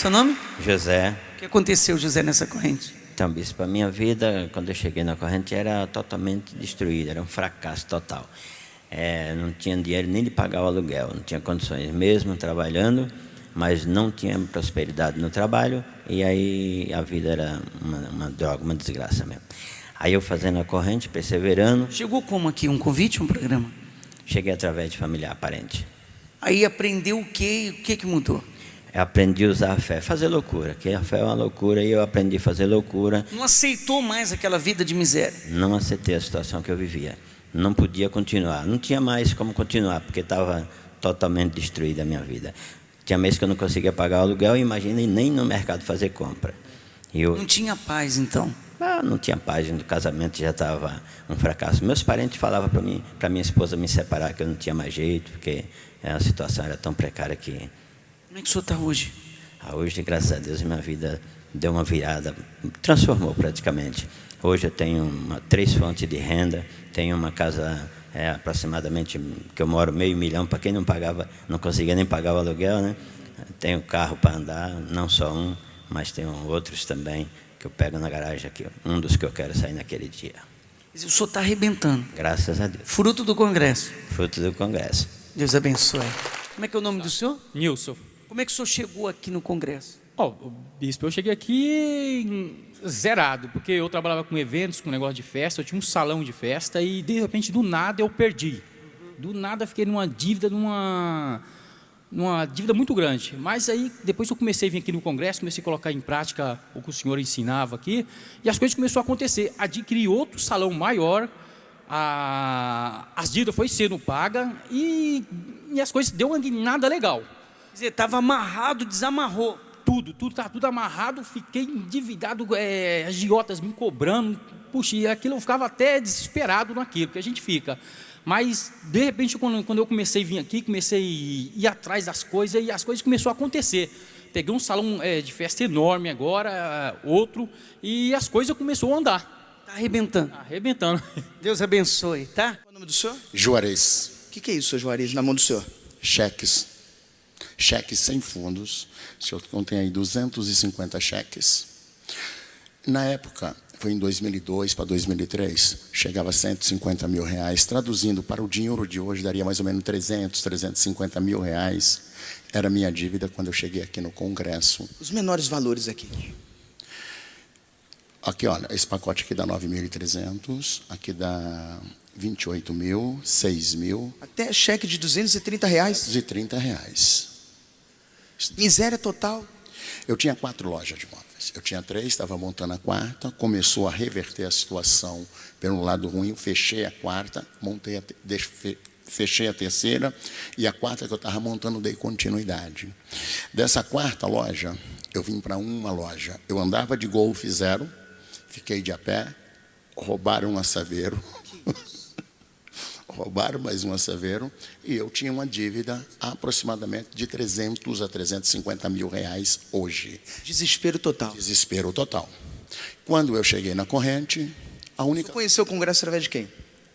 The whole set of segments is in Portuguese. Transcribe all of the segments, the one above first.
Seu nome? José. O que aconteceu, José, nessa corrente? Então, bispo, a minha vida, quando eu cheguei na corrente, era totalmente destruída, era um fracasso total. Não tinha dinheiro nem de pagar o aluguel, não tinha condições, mesmo trabalhando, mas não tinha prosperidade no trabalho, e aí a vida era uma droga, uma desgraça mesmo. Aí eu fazendo a corrente, perseverando. Chegou como aqui? Um convite, um programa? Cheguei através de familiar, parente. Aí aprendeu o quê? O que mudou? Eu aprendi a usar a fé, fazer loucura, que a fé é uma loucura, e eu aprendi a fazer loucura. Não aceitou mais aquela vida de miséria? Não aceitei a situação que eu vivia. Não podia continuar, não tinha mais como continuar, porque estava totalmente destruída a minha vida. Tinha mês que eu não conseguia pagar o aluguel, imagina, nem no mercado fazer compra. Não tinha paz, então? Não tinha paz, no casamento já estava um fracasso. Meus parentes falavam para minha esposa me separar, que eu não tinha mais jeito, porque a situação era tão precária que... Como é que o senhor está hoje? Hoje, graças a Deus, minha vida deu uma virada, transformou praticamente. Hoje eu tenho 3 fontes de renda, tenho uma casa aproximadamente, que eu moro R$500 mil, para quem não conseguia nem pagar o aluguel, né? Tenho carro para andar, não só um, mas tenho outros também, que eu pego na garagem aqui, um dos que eu quero sair naquele dia. O senhor está arrebentando. Graças a Deus. Fruto do Congresso. Fruto do Congresso. Deus abençoe. Como é que é o nome do senhor? Nilson. Como é que o senhor chegou aqui no Congresso? Bispo, eu cheguei aqui zerado, porque eu trabalhava com eventos, com negócio de festa, eu tinha um salão de festa e, de repente, do nada, eu perdi. Do nada, fiquei numa dívida, numa dívida muito grande. Mas aí, depois eu comecei a vir aqui no Congresso, comecei a colocar em prática o que o senhor ensinava aqui, e as coisas começaram a acontecer. Adquiri outro salão maior, as dívidas foram sendo pagas e as coisas deu uma guinada legal. Quer dizer, estava amarrado, desamarrou. Estava tudo amarrado, fiquei endividado, agiotas me cobrando, puxa, e aquilo eu ficava até desesperado naquilo, porque a gente fica. Mas, de repente, quando eu comecei a vir aqui, comecei a ir atrás das coisas, e as coisas começaram a acontecer. Peguei um salão de festa enorme agora, outro, e as coisas começaram a andar. Está arrebentando. Arrebentando. Deus abençoe, tá? Qual é o nome do senhor? Juarez. O que é isso, senhor Juarez, na mão do senhor? Cheques. Cheques sem fundos. O senhor contém aí 250 cheques. Na época, foi em 2002 para 2003, chegava a 150 mil reais. Traduzindo para o dinheiro de hoje, daria mais ou menos 350 mil reais. Era a minha dívida quando eu cheguei aqui no Congresso. Os menores valores aqui. Aqui, olha, esse pacote aqui dá 9.300, aqui dá 28 mil, 6 mil. Até cheque de 230 reais. 230 reais. Miséria total. Eu tinha 4 lojas de móveis. Eu tinha 3, estava montando a 4ª, começou a reverter a situação pelo lado ruim, fechei a 4ª, fechei a 3ª, e a 4ª que eu estava montando dei continuidade. Dessa 4ª loja, eu vim para uma loja. Eu andava de Golf 0, fiquei de a pé, roubaram um assaveiro. Roubaram mais um assaveiro e eu tinha uma dívida aproximadamente de 300 a 350 mil reais hoje. Desespero total. Desespero total. Quando eu cheguei na corrente, a única... Você conheceu o Congresso através de quem?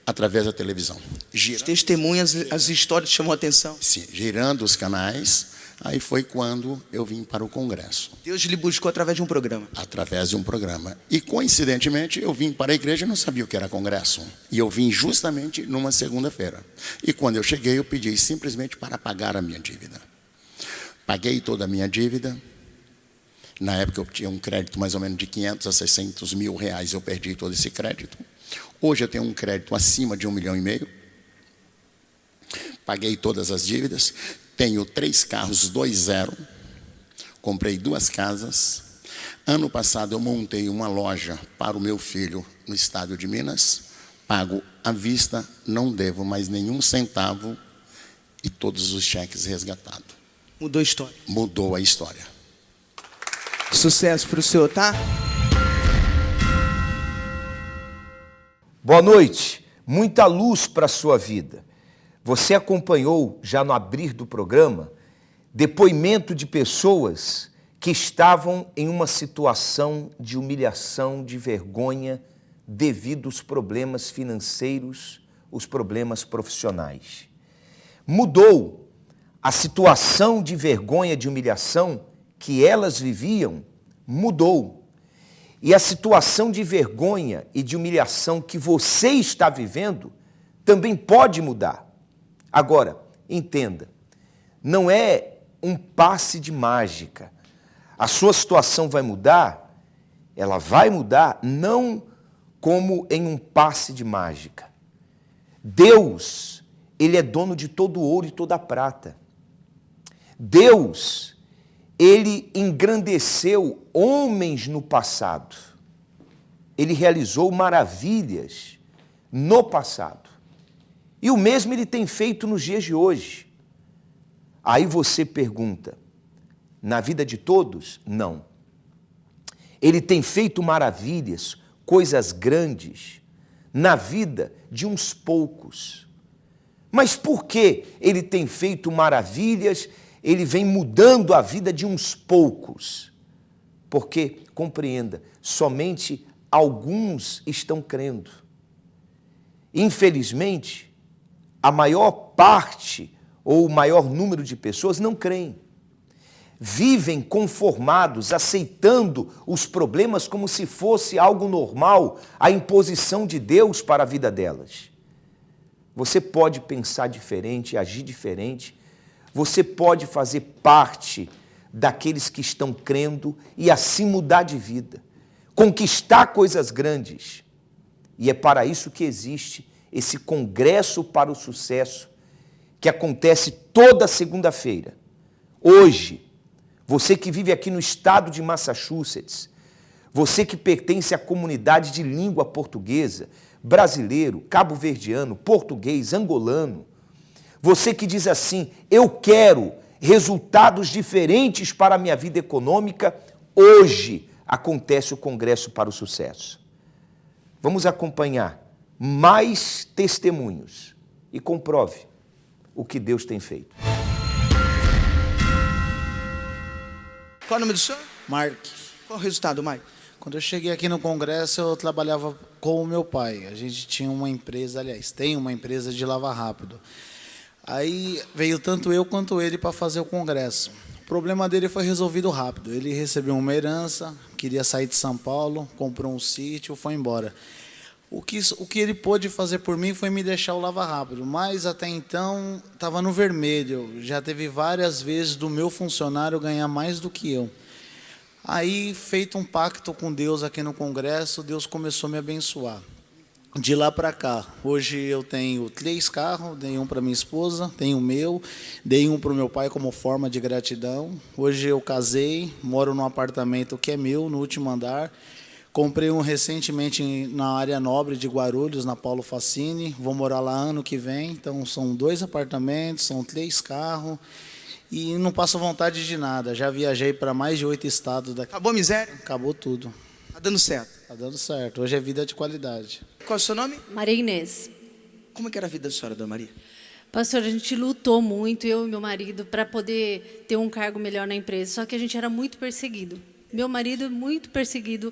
Através da televisão. As testemunhas, as histórias chamam a atenção. Sim, girando os canais. Aí foi quando eu vim para o Congresso. Deus lhe buscou através de um programa. Através de um programa. E, coincidentemente, eu vim para a igreja e não sabia o que era Congresso. E eu vim justamente numa segunda-feira. E quando eu cheguei, eu pedi simplesmente para pagar a minha dívida. Paguei toda a minha dívida. Na época, eu tinha um crédito mais ou menos de 500 a 600 mil reais. Eu perdi todo esse crédito. Hoje, eu tenho um crédito acima de 1,5 milhão. Paguei todas as dívidas. Tenho 3 carros 2.0, comprei 2 casas. Ano passado eu montei uma loja para o meu filho no estado de Minas, pago à vista, não devo mais nenhum centavo e todos os cheques resgatados. Mudou a história. Mudou a história. Sucesso para o senhor, tá? Boa noite, muita luz para a sua vida. Você acompanhou, já no abrir do programa, depoimento de pessoas que estavam em uma situação de humilhação, de vergonha, devido aos problemas financeiros, os problemas profissionais. Mudou a situação de vergonha, de humilhação que elas viviam mudou. E a situação de vergonha e de humilhação que você está vivendo também pode mudar. Agora, entenda, não é um passe de mágica. A sua situação vai mudar, ela vai mudar não como em um passe de mágica. Deus, Ele é dono de todo o ouro e toda a prata. Deus, Ele engrandeceu homens no passado. Ele realizou maravilhas no passado. E o mesmo Ele tem feito nos dias de hoje. Aí você pergunta, na vida de todos? Não. Ele tem feito maravilhas, coisas grandes, na vida de uns poucos. Mas por que Ele tem feito maravilhas, Ele vem mudando a vida de uns poucos? Porque, compreenda, somente alguns estão crendo. Infelizmente, a maior parte ou o maior número de pessoas não creem. Vivem conformados, aceitando os problemas como se fosse algo normal, a imposição de Deus para a vida delas. Você pode pensar diferente, agir diferente, você pode fazer parte daqueles que estão crendo e assim mudar de vida, conquistar coisas grandes. E é para isso que existe esse Congresso para o Sucesso, que acontece toda segunda-feira. Hoje, você que vive aqui no estado de Massachusetts, você que pertence à comunidade de língua portuguesa, brasileiro, cabo-verdiano, português, angolano, você que diz assim, eu quero resultados diferentes para a minha vida econômica, hoje acontece o Congresso para o Sucesso. Vamos acompanhar mais testemunhos e comprove o que Deus tem feito. Qual é o nome do senhor? Mark, Qual o resultado, Mike? quando eu cheguei aqui no Congresso, eu trabalhava com o meu pai. A gente tinha uma empresa, aliás, tem uma empresa de lavar rápido. Aí veio tanto eu quanto ele para fazer o Congresso. O problema dele foi resolvido rápido. Ele recebeu uma herança, queria sair de São Paulo, comprou um sítio, foi embora. O que ele pôde fazer por mim foi me deixar o lavar rápido, mas até então estava no vermelho. Já teve várias vezes do meu funcionário ganhar mais do que eu. Aí, feito um pacto com Deus aqui no Congresso, Deus começou a me abençoar. De lá para cá, hoje eu tenho 3 carros, dei um para minha esposa, tenho o meu, dei um para o meu pai como forma de gratidão. Hoje eu casei, moro num apartamento que é meu, no último andar. Comprei um recentemente na área nobre de Guarulhos, na Paulo Facini. Vou morar lá ano que vem. Então, são 2 apartamentos, são 3 carros. E não passo vontade de nada. Já viajei para mais de 8 estados daqui. Acabou a miséria? Acabou tudo. Tá dando certo. Tá dando certo. Hoje é vida de qualidade. Qual é o seu nome? Maria Inês. Como é que era a vida da senhora, dona Maria? Pastor, a gente lutou muito, eu e meu marido, para poder ter um cargo melhor na empresa. Só que a gente era muito perseguido. Meu marido muito perseguido.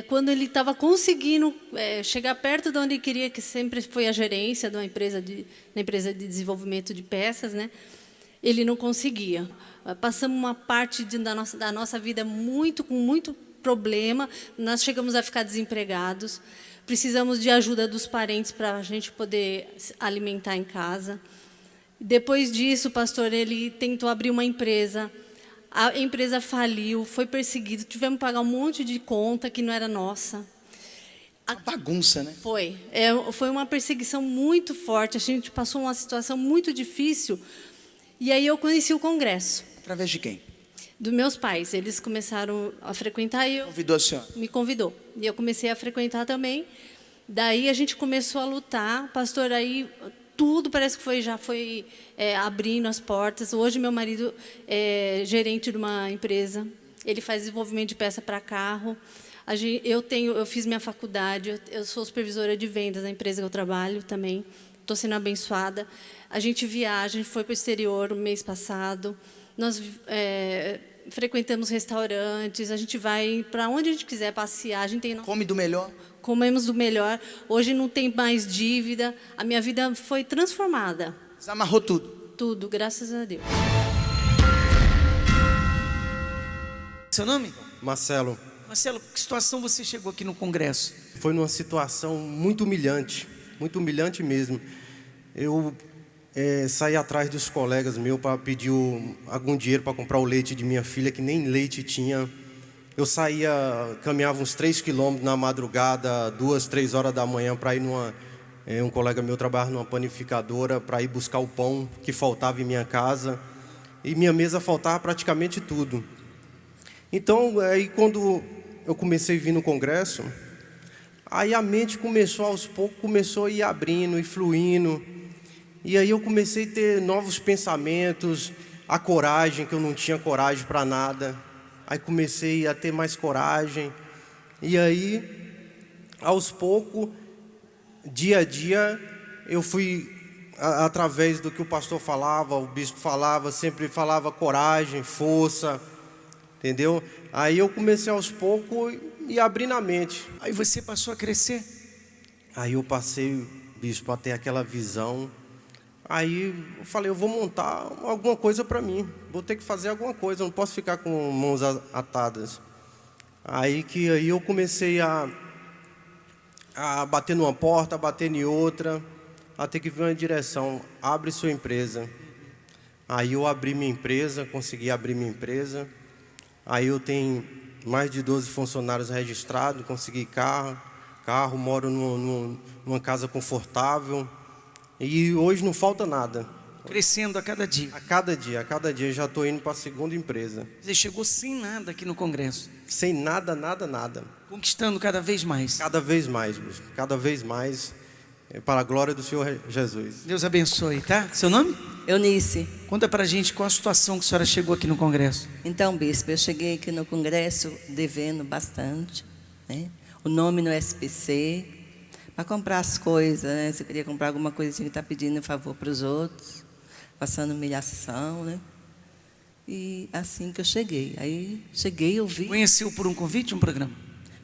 Quando ele estava conseguindo chegar perto de onde ele queria, que sempre foi a gerência de uma empresa na empresa de desenvolvimento de peças, né? Ele não conseguia. Passamos uma parte da nossa vida com muito problema. Nós chegamos a ficar desempregados. Precisamos de ajuda dos parentes para a gente poder alimentar em casa. Depois disso, pastor, ele tentou abrir uma empresa. A empresa faliu, foi perseguido. Tivemos que pagar um monte de conta que não era nossa. Uma bagunça, né? Foi uma perseguição muito forte. A gente passou uma situação muito difícil. E aí eu conheci o Congresso. Através de quem? Dos meus pais. Eles começaram a frequentar e Convidou a senhora? me convidou. E eu comecei a frequentar também. Daí a gente começou a lutar. Pastor, aí tudo parece que já foi abrindo as portas. Hoje meu marido é gerente de uma empresa. Ele faz desenvolvimento de peça para carro. Eu fiz minha faculdade. Eu sou supervisora de vendas da empresa que eu trabalho também. Estou sendo abençoada. A gente viaja, a gente foi para o exterior no mês passado. Nós frequentamos restaurantes, a gente vai para onde a gente quiser passear. A gente tem... Come do melhor? Comemos do melhor. Hoje não tem mais dívida. A minha vida foi transformada. Desamarrou tudo? Tudo, graças a Deus. Seu nome? Marcelo, Marcelo, que situação você chegou aqui no congresso? foi numa situação muito humilhante mesmo. Eu saí atrás dos colegas meus para pedir algum dinheiro para comprar o leite de minha filha, que nem leite tinha. Eu caminhava uns 3 quilômetros na madrugada, 2, 3 horas da manhã, para ir um colega meu trabalhava numa panificadora, para ir buscar o pão que faltava em minha casa. E minha mesa faltava praticamente tudo. Então, aí quando eu comecei a vir no congresso, aí a mente começou aos poucos, começou a ir abrindo e fluindo. E aí eu comecei a ter novos pensamentos, a coragem, que eu não tinha coragem para nada. Aí comecei a ter mais coragem. E aí, aos poucos, dia a dia, eu fui, através do que o pastor falava, o bispo falava, sempre falava coragem, força, entendeu? Aí eu comecei aos poucos e abri na mente. Aí você passou a crescer? Aí eu passei, bispo, a ter aquela visão. Aí eu falei, eu vou montar alguma coisa para mim. Vou ter que fazer alguma coisa, eu não posso ficar com mãos atadas. Aí eu comecei a bater numa porta, a bater em outra, até que veio uma direção, abre sua empresa. Aí eu abri minha empresa, consegui abrir minha empresa. Aí eu tenho mais de 12 funcionários registrados, consegui carro, moro numa casa confortável. E hoje não falta nada. Crescendo a cada dia. A cada dia eu já estou indo para a segunda empresa. Você chegou sem nada aqui no congresso? Sem nada. Conquistando cada vez mais? Cada vez mais, bispo. Cada vez mais, para a glória do Senhor Jesus. Deus abençoe, tá? Seu nome? Eunice. Conta pra gente qual a situação que a senhora chegou aqui no congresso. Então, bispo, eu cheguei aqui no congresso devendo bastante, né? O nome no SPC, para comprar as coisas, né? Se eu queria comprar alguma coisa, tinha que estar pedindo favor para os outros, passando humilhação, né? E assim que eu cheguei. Aí cheguei, eu vi. Conheceu por um convite, um programa?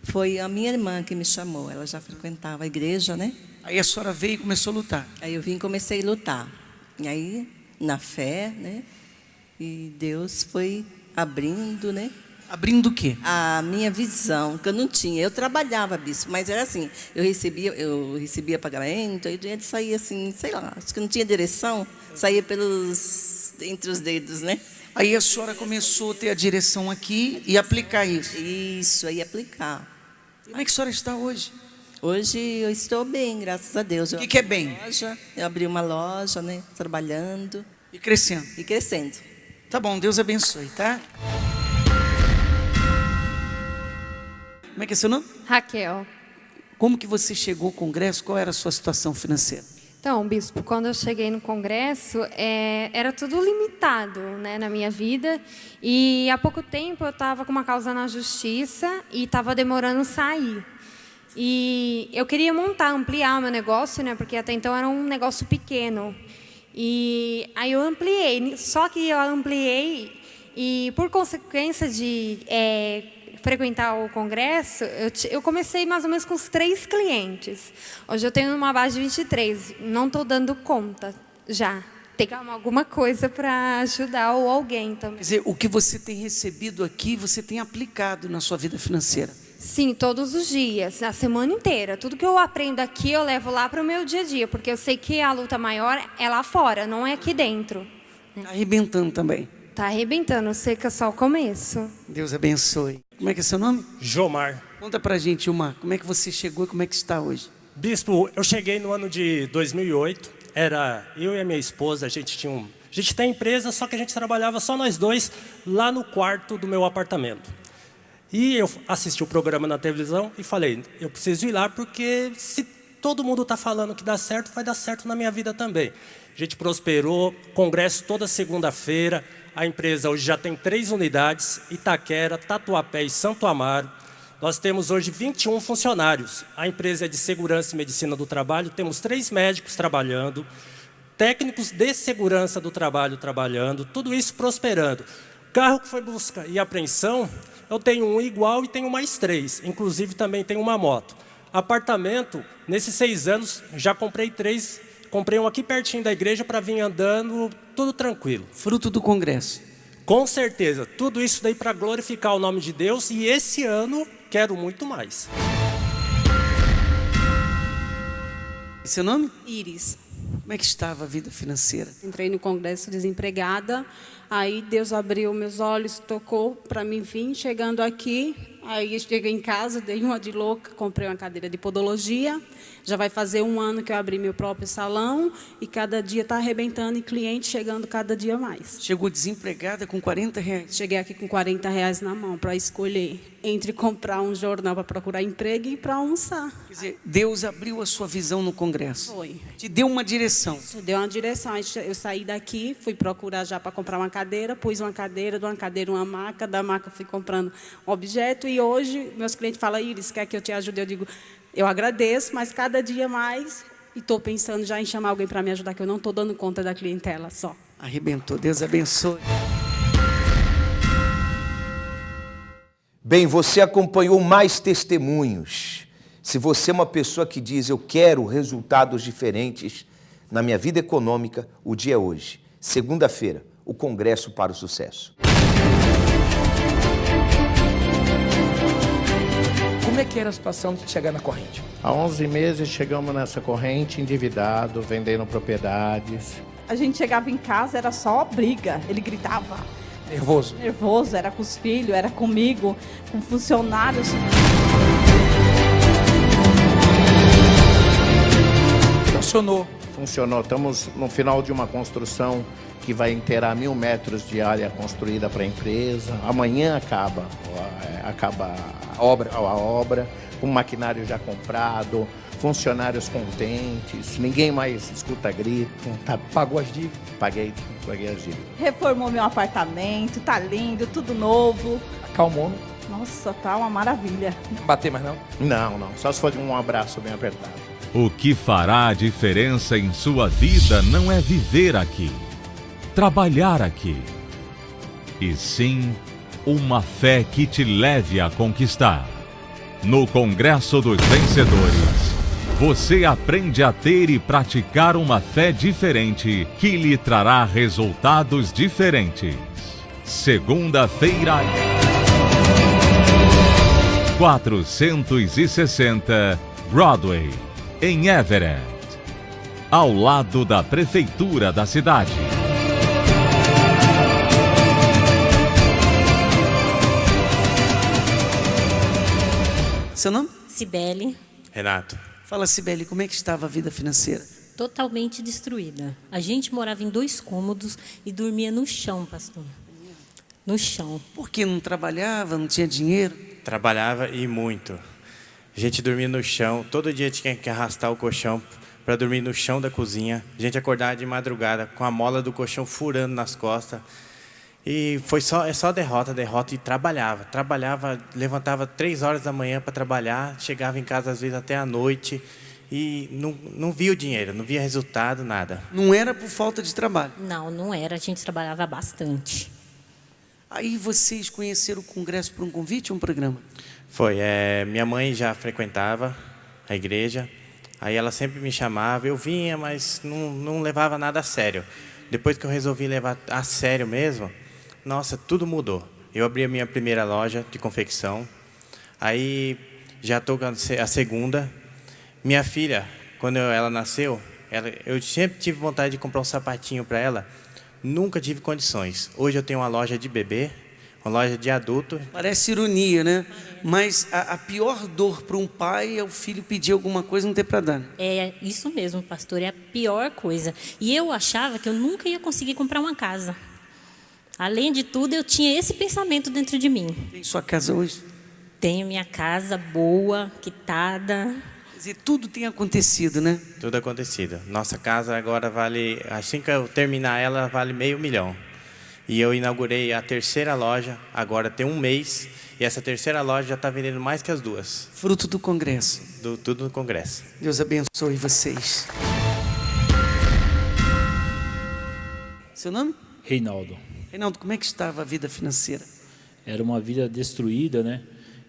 Foi a minha irmã que me chamou, ela já frequentava a igreja, né? Aí a senhora veio e começou a lutar. Aí eu vim e comecei a lutar. E aí, na fé, né? E Deus foi abrindo, né? Abrindo o quê? A minha visão, que eu não tinha. Eu trabalhava, bispo, mas era assim, eu recebia pagamento, aí o dinheiro saía assim, sei lá, acho que não tinha direção, saía entre os dedos, né? Aí a senhora começou a ter a direção aqui e aplicar isso. Isso, aí aplicar. Como é que a senhora está hoje? Hoje eu estou bem, graças a Deus. O que é bem? Eu abri uma loja, né? Trabalhando. E crescendo. E crescendo. Tá bom, Deus abençoe, tá? Como é que é seu nome? Raquel. Como que você chegou ao congresso? Qual era a sua situação financeira? Então, bispo, quando eu cheguei no congresso, era tudo limitado, né, na minha vida. E há pouco tempo eu estava com uma causa na justiça e estava demorando sair. E eu queria ampliar o meu negócio, né, porque até então era um negócio pequeno. E aí eu ampliei, só que eu ampliei e por consequência de frequentar o congresso, eu comecei mais ou menos com uns 3 clientes. Hoje eu tenho uma base de 23, não estou dando conta já. Tem que arrumar alguma coisa para ajudar ou alguém também. Quer dizer, o que você tem recebido aqui, você tem aplicado na sua vida financeira? Sim, todos os dias, a semana inteira. Tudo que eu aprendo aqui, eu levo lá para o meu dia a dia, porque eu sei que a luta maior é lá fora, não é aqui dentro. Está arrebentando também. Está arrebentando, eu sei que é só o começo. Deus abençoe. Como é que é seu nome? Jomar. Conta pra gente, Ilmar, como é que você chegou e como é que está hoje? Bispo, eu cheguei no ano de 2008, era eu e a minha esposa, a gente tem empresa, só que a gente trabalhava só nós dois lá no quarto do meu apartamento. E eu assisti o programa na televisão e falei, eu preciso ir lá porque se todo mundo está falando que dá certo, vai dar certo na minha vida também. A gente prosperou, congresso toda segunda-feira, a empresa hoje já tem 3 unidades, Itaquera, Tatuapé e Santo Amaro. Nós temos hoje 21 funcionários. A empresa é de segurança e medicina do trabalho, temos 3 médicos trabalhando, técnicos de segurança do trabalho trabalhando, tudo isso prosperando. Carro que foi busca e apreensão, eu tenho um igual e tenho mais 3, inclusive também tenho uma moto. Apartamento, nesses 6 anos, já comprei 3, comprei um aqui pertinho da igreja para vir andando, tudo tranquilo. Fruto do congresso. Com certeza, tudo isso daí para glorificar o nome de Deus e esse ano quero muito mais. Seu nome? Iris. Como é que estava a vida financeira? Entrei no congresso desempregada, aí Deus abriu meus olhos, tocou para mim vir, chegando aqui, aí cheguei em casa, dei uma de louca, comprei uma cadeira de podologia, já vai fazer 1 ano que eu abri meu próprio salão e cada dia está arrebentando e cliente chegando cada dia mais. Chegou desempregada com R$40? Cheguei aqui com R$40 na mão para escolher entre comprar um jornal para procurar emprego e para almoçar. Quer dizer, Deus abriu a sua visão no congresso. Foi. Te deu uma direção. Isso deu uma direção. Eu saí daqui, fui procurar já para comprar uma cadeira, pus uma cadeira, de uma cadeira uma maca, da maca fui comprando um objeto e hoje meus clientes falam, Iris, quer que eu te ajude? Eu digo, eu agradeço, mas cada dia mais e estou pensando já em chamar alguém para me ajudar, que eu não estou dando conta da clientela só. Arrebentou. Deus abençoe. Bem, você acompanhou mais testemunhos. Se você é uma pessoa que diz, eu quero resultados diferentes na minha vida econômica, o dia é hoje. Segunda-feira, o Congresso para o Sucesso. Como é que era a situação de chegar na corrente? Há 11 meses chegamos nessa corrente, endividado, vendendo propriedades. A gente chegava em casa, era só briga. Ele gritava. Nervoso? Nervoso, era com os filhos, era comigo, com funcionários. Funcionou. Funcionou. Estamos no final de uma construção que vai inteirar 1000 metros de área construída para a empresa. Amanhã acaba a obra, com maquinário já comprado, funcionários contentes, ninguém mais escuta grito. Tá, pagou as dívidas? Paguei as dívidas. Reformou meu apartamento, tá lindo, tudo novo. Acalmou, né? Nossa, tá uma maravilha. Não bater mais não? Não. Só se for um abraço bem apertado. O que fará a diferença em sua vida não é viver aqui, trabalhar aqui, e sim uma fé que te leve a conquistar. No Congresso dos Vencedores, você aprende a ter e praticar uma fé diferente que lhe trará resultados diferentes. Segunda-feira, 460 Broadway, em Everett, ao lado da prefeitura da cidade. Seu nome? Cibele. Renato. Fala, Cibele, como é que estava a vida financeira? Totalmente destruída. A gente morava em 2 cômodos e dormia no chão, pastor. No chão. Por que não trabalhava, não tinha dinheiro? Trabalhava e muito. A gente dormia no chão, todo dia tinha que arrastar o colchão para dormir no chão da cozinha. A gente acordava de madrugada com a mola do colchão furando nas costas. E foi só derrota e trabalhava, levantava 3 horas da manhã para trabalhar, chegava em casa às vezes até a noite e não via o dinheiro, não via resultado, nada. Não era por falta de trabalho? Não era, a gente trabalhava bastante. Aí vocês conheceram o congresso por um convite ou um programa? Foi, minha mãe já frequentava a igreja, aí ela sempre me chamava, eu vinha, mas não levava nada a sério. Depois que eu resolvi levar a sério mesmo, nossa, tudo mudou. Eu abri a minha primeira loja de confecção, aí já estou com a segunda. Minha filha, quando ela nasceu, eu sempre tive vontade de comprar um sapatinho para ela, nunca tive condições. Hoje eu tenho uma loja de bebê, uma loja de adulto. Parece ironia, né? Mas a pior dor para um pai é o filho pedir alguma coisa e não ter para dar. É isso mesmo, pastor, é a pior coisa. E eu achava que eu nunca ia conseguir comprar uma casa. Além de tudo, eu tinha esse pensamento dentro de mim. Tem sua casa hoje? Tenho minha casa boa, quitada. Quer dizer, tudo tem acontecido, né? Tudo acontecido. Nossa casa agora vale, assim que eu terminar ela, vale R$500 mil. E eu inaugurei a 3ª loja, agora tem 1 mês, e essa 3ª loja já está vendendo mais que as 2. Fruto do congresso. Tudo no congresso. Deus abençoe vocês. Seu nome? Reinaldo. Reinaldo, como é que estava a vida financeira? Era uma vida destruída, né?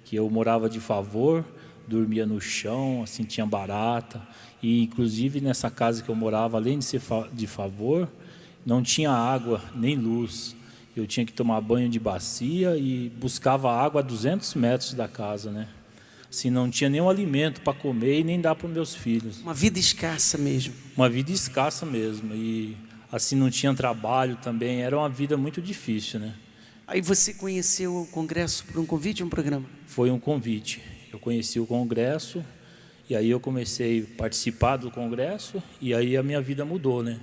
Que eu morava de favor, dormia no chão, assim, tinha barata. E, inclusive, nessa casa que eu morava, além de ser de favor, não tinha água nem luz. Eu tinha que tomar banho de bacia e buscava água a 200 metros da casa, né? Assim, não tinha nenhum alimento para comer e nem dar para os meus filhos. Uma vida escassa mesmo. Uma vida escassa mesmo. E assim, não tinha trabalho também. Era uma vida muito difícil, né? Aí você conheceu o congresso por um convite ou um programa? Foi um convite. Eu conheci o congresso e aí eu comecei a participar do congresso e aí a minha vida mudou, né?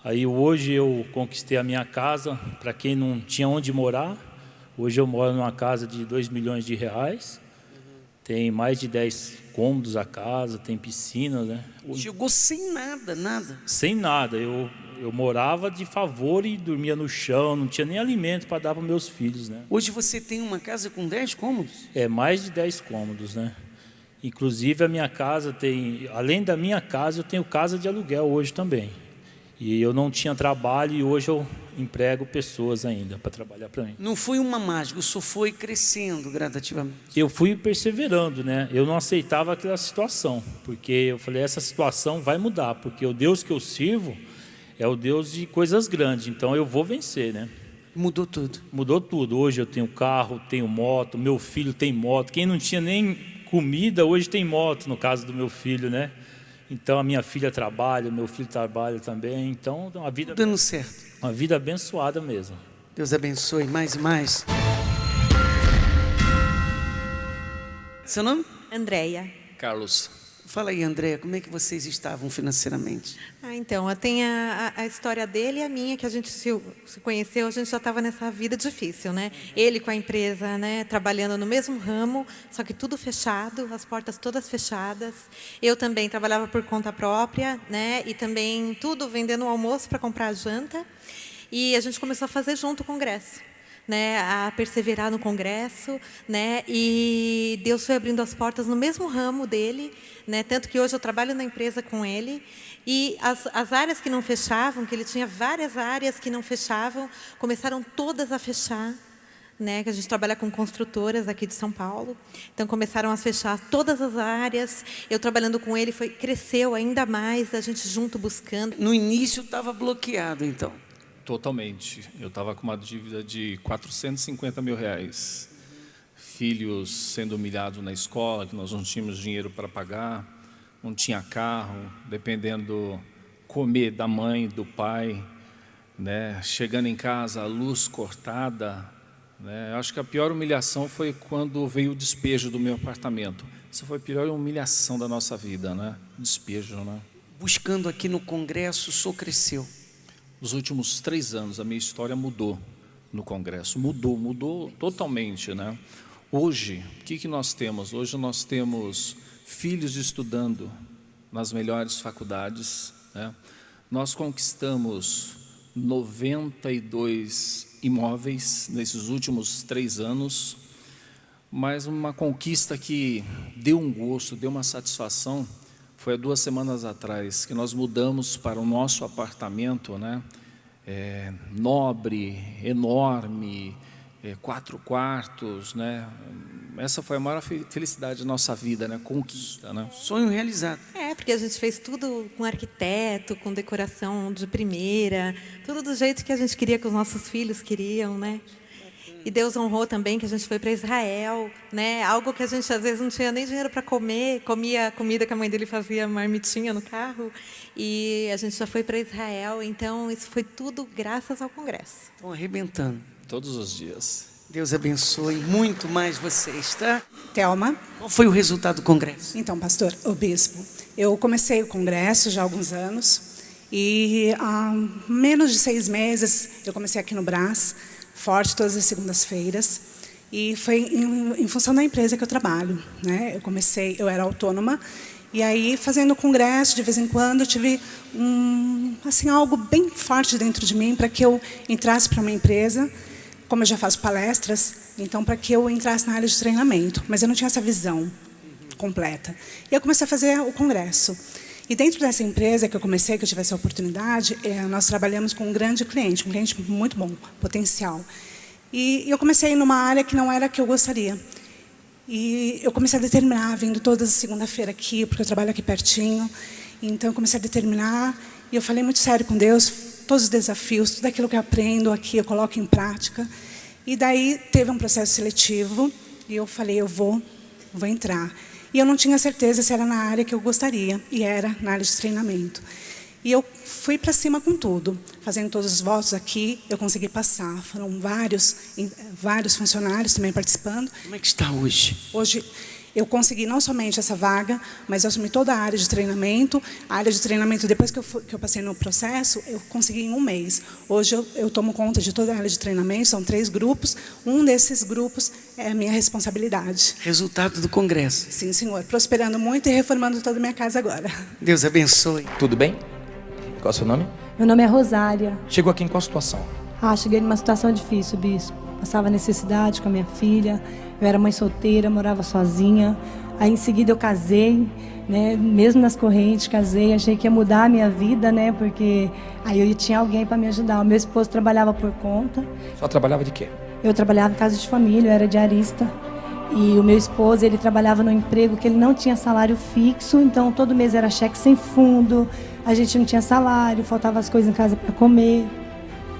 Aí hoje eu conquistei a minha casa, para quem não tinha onde morar. Hoje eu moro numa casa de 2 milhões de reais. Tem mais de 10 cômodos a casa, tem piscina, né? Chegou sem nada, nada. Sem nada. Eu morava de favor e dormia no chão, não tinha nem alimento para dar para meus filhos, né? Hoje você tem uma casa com 10 cômodos? É, mais de 10 cômodos, né? Inclusive a minha casa tem, além da minha casa, eu tenho casa de aluguel hoje também. E eu não tinha trabalho e hoje eu emprego pessoas ainda para trabalhar para mim. Não foi uma mágica, isso foi crescendo gradativamente. Eu fui perseverando, né? Eu não aceitava aquela situação, porque eu falei, essa situação vai mudar, porque o Deus que eu sirvo é o Deus de coisas grandes, então eu vou vencer, né? Mudou tudo. Mudou tudo. Hoje eu tenho carro, tenho moto, meu filho tem moto. Quem não tinha nem comida, hoje tem moto, no caso do meu filho, né? Então a minha filha trabalha, meu filho trabalha também. Então uma vida dando certo. Uma vida abençoada mesmo. Deus abençoe mais e mais. Seu nome? Andréia. Carlos. Fala aí, Andréia, como é que vocês estavam financeiramente? Então, tem a história dele e a minha, que a gente se conheceu, a gente já estava nessa vida difícil, né? Ele com a empresa, né, trabalhando no mesmo ramo, só que tudo fechado, as portas todas fechadas. Eu também trabalhava por conta própria, né, e também tudo vendendo o almoço para comprar a janta. E a gente começou a fazer junto o congresso, né, a perseverar no congresso, né, e Deus foi abrindo as portas no mesmo ramo dele, né, tanto que hoje eu trabalho na empresa com ele, e as áreas que não fechavam, que ele tinha várias áreas que não fechavam, começaram todas a fechar, né, que a gente trabalha com construtoras aqui de São Paulo, então começaram a fechar todas as áreas. Eu trabalhando com ele, cresceu ainda mais, a gente junto buscando. No início estava bloqueado, então? Totalmente. Eu estava com uma dívida de 450 mil reais. Filhos sendo humilhados na escola, que nós não tínhamos dinheiro para pagar, não tinha carro, dependendo comer da mãe, do pai, né? Chegando em casa, a luz cortada, né? Acho que a pior humilhação foi quando veio o despejo do meu apartamento. Isso foi a pior humilhação da nossa vida, né? Despejo, né? Buscando aqui no congresso, o senhor cresceu. Nos últimos 3 anos, a minha história mudou no congresso. Mudou totalmente, né? Hoje, o que nós temos? Hoje nós temos filhos estudando nas melhores faculdades, né? Nós conquistamos 92 imóveis nesses últimos 3 anos, mas uma conquista que deu um gosto, deu uma satisfação. Foi há 2 semanas atrás que nós mudamos para o nosso apartamento, né? Nobre, enorme, 4 quartos, né? Essa foi a maior felicidade da nossa vida, né? Conquista, né? Sonho realizado. Porque a gente fez tudo com arquiteto, com decoração de primeira, tudo do jeito que a gente queria, que os nossos filhos queriam, né? E Deus honrou também que a gente foi para Israel, né? Algo que a gente às vezes não tinha nem dinheiro para comer, comia a comida que a mãe dele fazia marmitinha no carro, e a gente já foi para Israel. Então isso foi tudo graças ao congresso. Estão arrebentando. Todos os dias. Deus abençoe muito mais vocês, tá? Thelma. Qual foi o resultado do congresso? Então, pastor, o bispo, eu comecei o congresso já há alguns anos, e há menos de 6 meses eu comecei aqui no Brás, forte todas as segundas-feiras, e foi em função da empresa que eu trabalho, né? Eu era autônoma, e aí fazendo congresso de vez em quando eu tive assim, algo bem forte dentro de mim para que eu entrasse para uma empresa, como eu já faço palestras, então para que eu entrasse na área de treinamento, mas eu não tinha essa visão completa. E eu comecei a fazer o congresso. E dentro dessa empresa que eu comecei, que eu tive essa oportunidade, nós trabalhamos com um grande cliente, um cliente muito bom, potencial. E eu comecei numa área que não era a que eu gostaria. E eu comecei a determinar, vindo toda segunda-feira aqui, porque eu trabalho aqui pertinho. Então eu comecei a determinar, e eu falei muito sério com Deus, todos os desafios, tudo aquilo que eu aprendo aqui, eu coloco em prática. E daí teve um processo seletivo e eu falei, eu vou entrar. E eu não tinha certeza se era na área que eu gostaria, e era na área de treinamento. E eu fui para cima com tudo, fazendo todos os votos aqui, eu consegui passar. Foram vários funcionários também participando. Como é que está hoje? Hoje eu consegui não somente essa vaga, mas eu assumi toda a área de treinamento. A área de treinamento, depois que eu passei no processo, eu consegui em um mês. Hoje eu tomo conta de toda a área de treinamento, são 3 grupos. Um desses grupos é a minha responsabilidade. Resultado do congresso. Sim, senhor. Prosperando muito e reformando toda a minha casa agora. Deus abençoe. Tudo bem? Qual é o seu nome? Meu nome é Rosária. Chegou aqui em qual situação? Cheguei numa situação difícil, bispo. Passava necessidade com a minha filha. Eu era mãe solteira, morava sozinha. Aí, em seguida, eu casei, né? Mesmo nas correntes, casei. Achei que ia mudar a minha vida, né? Porque aí eu tinha alguém para me ajudar. O meu esposo trabalhava por conta. Só trabalhava de quê? Eu trabalhava em casa de família, eu era diarista. E o meu esposo, ele trabalhava num emprego que ele não tinha salário fixo. Então, todo mês era cheque sem fundo. A gente não tinha salário, faltava as coisas em casa para comer.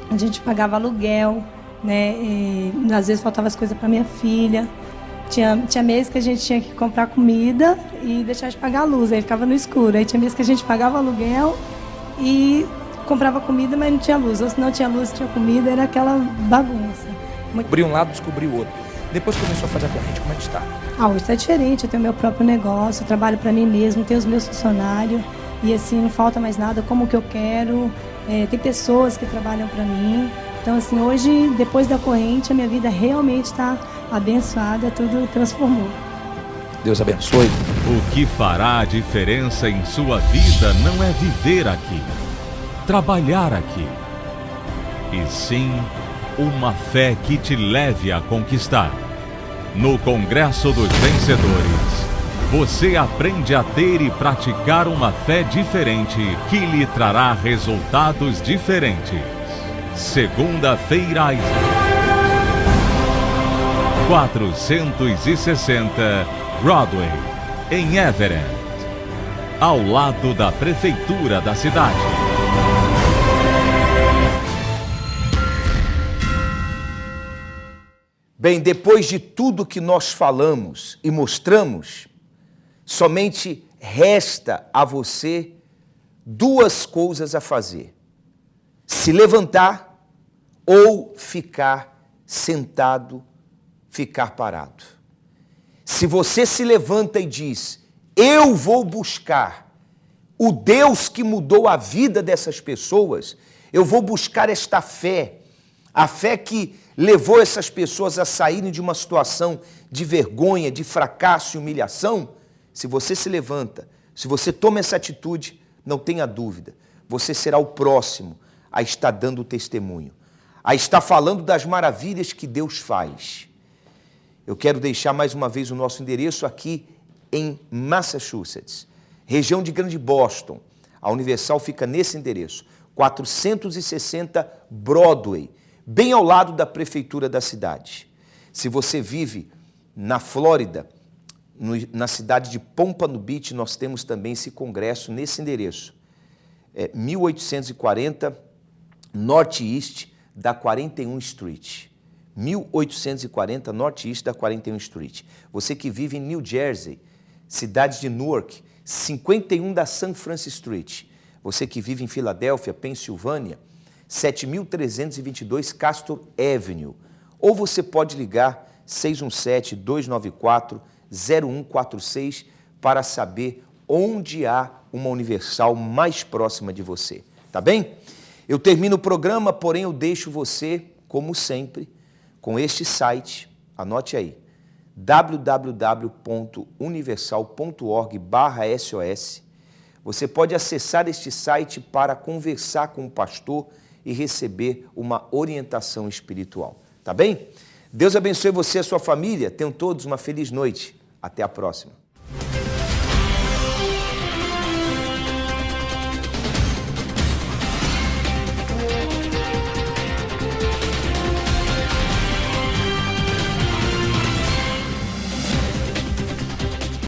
A gente pagava aluguel, né? E, às vezes faltava as coisas para minha filha. Tinha meses que a gente tinha que comprar comida e deixar de pagar a luz, aí ficava no escuro. Aí tinha meses que a gente pagava aluguel e comprava comida, mas não tinha luz. Ou se não tinha luz, tinha comida, era aquela bagunça. Descobri um lado, descobri o outro. Depois começou a fazer a corrente, como é que está? Hoje está diferente, eu tenho meu próprio negócio, eu trabalho para mim mesmo, tenho os meus funcionários. E assim, não falta mais nada, como que eu quero. Tem pessoas que trabalham para mim. Então, assim, hoje, depois da corrente, a minha vida realmente está abençoada, tudo transformou. Deus abençoe. O que fará a diferença em sua vida não é viver aqui, trabalhar aqui, e sim uma fé que te leve a conquistar. No Congresso dos Vencedores, você aprende a ter e praticar uma fé diferente que lhe trará resultados diferentes. Segunda-feira, 460 Broadway, em Everett, ao lado da prefeitura da cidade. Bem, depois de tudo que nós falamos e mostramos, somente resta a você 2 coisas a fazer: se levantar ou ficar sentado, ficar parado. Se você se levanta e diz, eu vou buscar o Deus que mudou a vida dessas pessoas, eu vou buscar esta fé, a fé que levou essas pessoas a saírem de uma situação de vergonha, de fracasso e humilhação. Se você se levanta, se você toma essa atitude, não tenha dúvida, você será o próximo a estar dando testemunho, a estar falando das maravilhas que Deus faz. Eu quero deixar mais uma vez o nosso endereço aqui em Massachusetts, região de Grande Boston. A Universal fica nesse endereço, 460 Broadway, bem ao lado da prefeitura da cidade. Se você vive na Flórida, na cidade de Pompano Beach, nós temos também esse congresso nesse endereço. 1840 Northeast da 41 Street. 1840 Northeast da 41 Street. Você que vive em New Jersey, cidade de Newark, 51 da San Francisco Street. Você que vive em Filadélfia, Pensilvânia, 7322 Castor Avenue. Ou você pode ligar 617-294-0146 para saber onde há uma Universal mais próxima de você. Tá bem? Eu termino o programa, porém eu deixo você, como sempre, com este site, anote aí, www.universal.org/SOS. Você pode acessar este site para conversar com o pastor e receber uma orientação espiritual. Tá bem? Deus abençoe você e a sua família. Tenham todos uma feliz noite. Até a próxima.